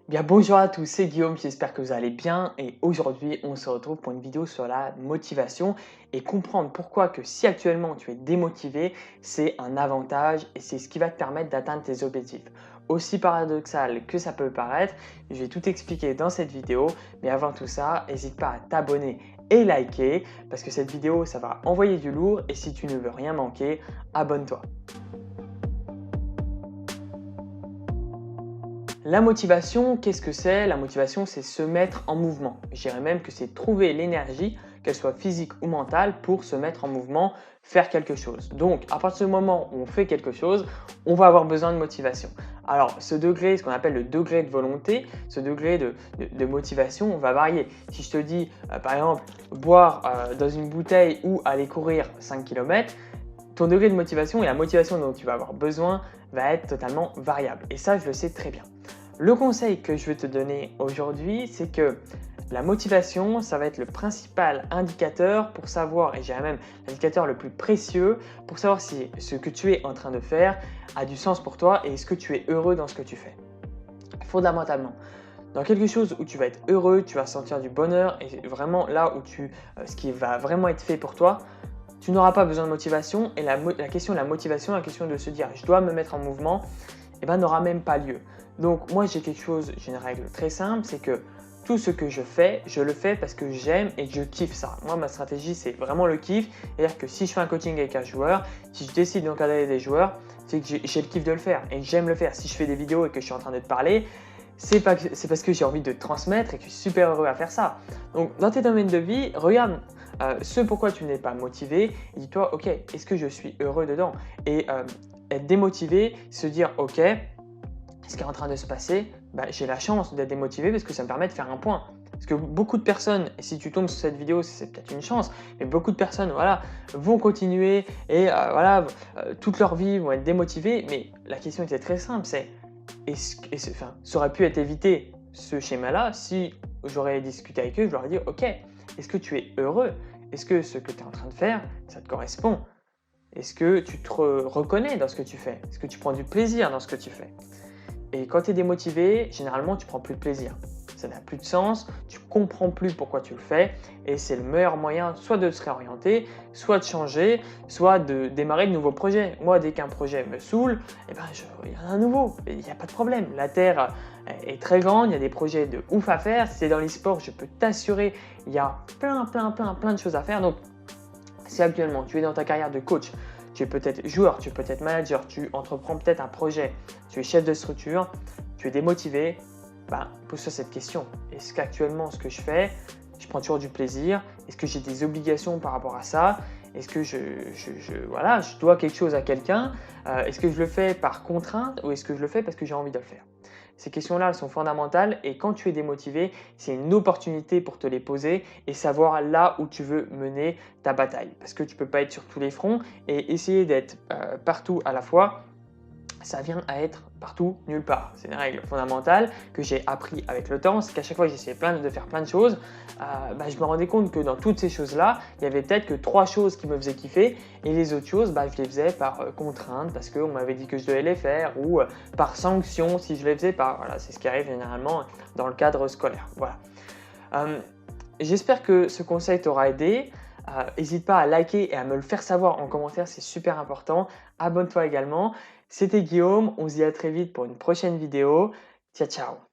Bien, bonjour à tous, c'est Guillaume, j'espère que vous allez bien et aujourd'hui on se retrouve pour une vidéo sur la motivation et comprendre pourquoi que si actuellement tu es démotivé, c'est un avantage et c'est ce qui va te permettre d'atteindre tes objectifs. Aussi paradoxal que ça peut paraître, je vais tout expliquer dans cette vidéo, mais avant tout ça, n'hésite pas à t'abonner et liker parce que cette vidéo ça va envoyer du lourd et si tu ne veux rien manquer, abonne-toi. La motivation, qu'est-ce que c'est? La motivation, c'est se mettre en mouvement. Je dirais même que c'est trouver l'énergie, qu'elle soit physique ou mentale, pour se mettre en mouvement, faire quelque chose. Donc, à partir du moment où on fait quelque chose, on va avoir besoin de motivation. Alors, ce degré, ce qu'on appelle le degré de volonté, ce degré de motivation, va varier. Si je te dis, par exemple, boire dans une bouteille ou aller courir 5 km, ton degré de motivation et la motivation dont tu vas avoir besoin va être totalement variable. Et ça, je le sais très bien. Le conseil que je vais te donner aujourd'hui, c'est que la motivation, ça va être le principal indicateur pour savoir, et je dirais même l'indicateur le plus précieux pour savoir si ce que tu es en train de faire a du sens pour toi et est-ce que tu es heureux dans ce que tu fais. Fondamentalement, dans quelque chose où tu vas être heureux, tu vas sentir du bonheur et vraiment là où ce qui va vraiment être fait pour toi, tu n'auras pas besoin de motivation et la question de la motivation, la question de se dire je dois me mettre en mouvement, n'aura même pas lieu. Donc moi j'ai une règle très simple, c'est que tout ce que je fais, je le fais parce que j'aime et que je kiffe ça. Moi ma stratégie c'est vraiment le kiff, c'est-à-dire que si je fais un coaching avec un joueur, si je décide d'encadrer des joueurs, c'est que j'ai le kiff de le faire et que j'aime le faire. Si je fais des vidéos et que je suis en train de te parler, c'est parce que j'ai envie de te transmettre et que je suis super heureux à faire ça. Donc dans tes domaines de vie, regarde ce pourquoi tu n'es pas motivé et dis-toi ok, est-ce que je suis heureux dedans? Et être démotivé, se dire ok, ce qui est en train de se passer, j'ai la chance d'être démotivé parce que ça me permet de faire un point. Parce que beaucoup de personnes, et si tu tombes sur cette vidéo, c'est peut-être une chance, mais beaucoup de personnes vont continuer et toute leur vie vont être démotivées. Mais la question était très simple, c'est ça aurait pu être évité ce schéma-là si j'aurais discuté avec eux, je leur ai dit ok, est-ce que tu es heureux? Est-ce que ce que tu es en train de faire, ça te correspond? Est-ce que tu te reconnais dans ce que tu fais? Est-ce que tu prends du plaisir dans ce que tu fais? Et quand tu es démotivé, généralement, tu prends plus de plaisir. Ça n'a plus de sens, tu comprends plus pourquoi tu le fais et c'est le meilleur moyen soit de se réorienter, soit de changer, soit de démarrer de nouveaux projets. Moi, dès qu'un projet me saoule, il y en a un nouveau, il n'y a pas de problème. La Terre est très grande, il y a des projets de ouf à faire. Si c'est dans l'e-sport, je peux t'assurer, il y a plein de choses à faire. Donc, si actuellement tu es dans ta carrière de coach, tu es peut-être joueur, tu es peut-être manager, tu entreprends peut-être un projet, tu es chef de structure, tu es démotivé, pose-toi cette question. Est-ce qu'actuellement ce que je fais, je prends toujours du plaisir? Est-ce que j'ai des obligations par rapport à ça? Est-ce que je dois quelque chose à quelqu'un? Est-ce que je le fais par contrainte ou est-ce que je le fais parce que j'ai envie de le faire? Ces questions-là, elles sont fondamentales et quand tu es démotivé, c'est une opportunité pour te les poser et savoir là où tu veux mener ta bataille. Parce que tu ne peux pas être sur tous les fronts et essayer d'être partout à la fois, ça vient à être partout, nulle part. C'est une règle fondamentale que j'ai appris avec le temps. C'est qu'à chaque fois que j'essayais de faire plein de choses, je me rendais compte que dans toutes ces choses-là, il y avait peut-être que 3 choses qui me faisaient kiffer et les autres choses, je les faisais par contrainte parce qu'on m'avait dit que je devais les faire ou par sanction si je les faisais pas. Voilà, c'est ce qui arrive généralement dans le cadre scolaire. Voilà. J'espère que ce conseil t'aura aidé. N'hésite pas à liker et à me le faire savoir en commentaire, c'est super important. Abonne-toi également. C'était Guillaume, on se dit à très vite pour une prochaine vidéo. Ciao, ciao!